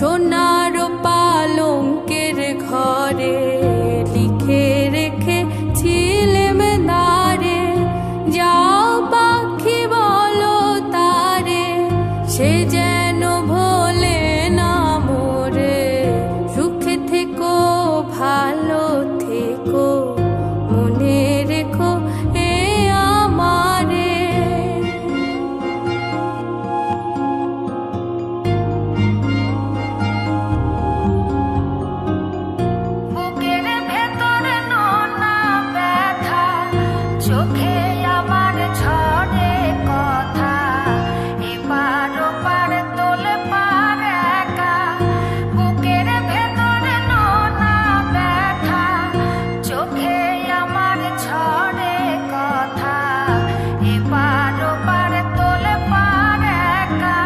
সোনার পালঙ্কের ঘরে লিখে রেখেছিলেম দ্বারে, যাও পাখি বলো তারে, সে যেন ভোলে না মোরে। সুখে থেকো ভালো থেকো, মনে রেখো এ আমারে। বুকের ভেতরে নোনা ব্যথা, চোখে আমার ঝরে কথা, এপার ওপার তোলে পার একা। বুকের ভেতরে নোনা ব্যথা, চোখে আমার ঝরে কথা, এপার ওপার তোলে পার একা।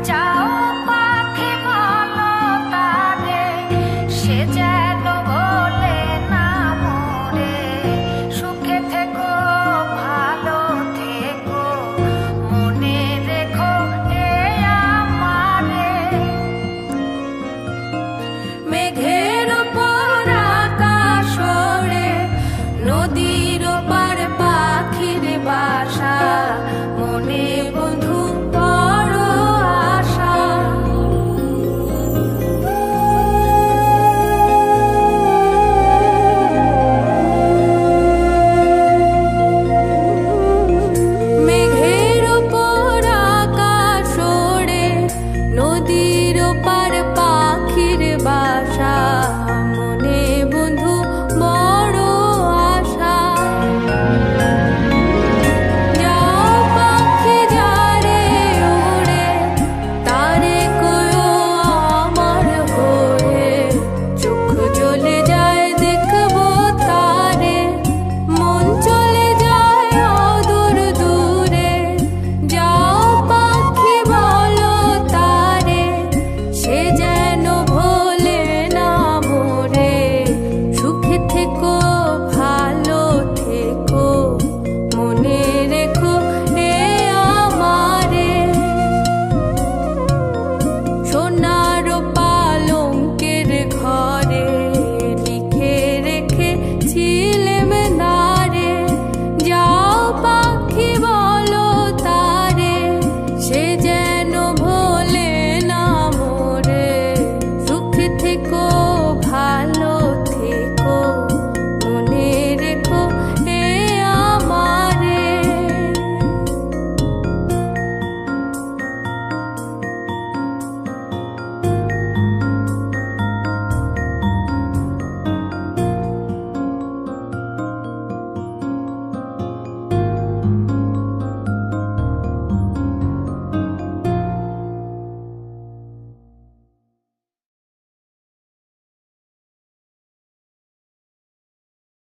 যাও পাখি বলো তারে, সে যেন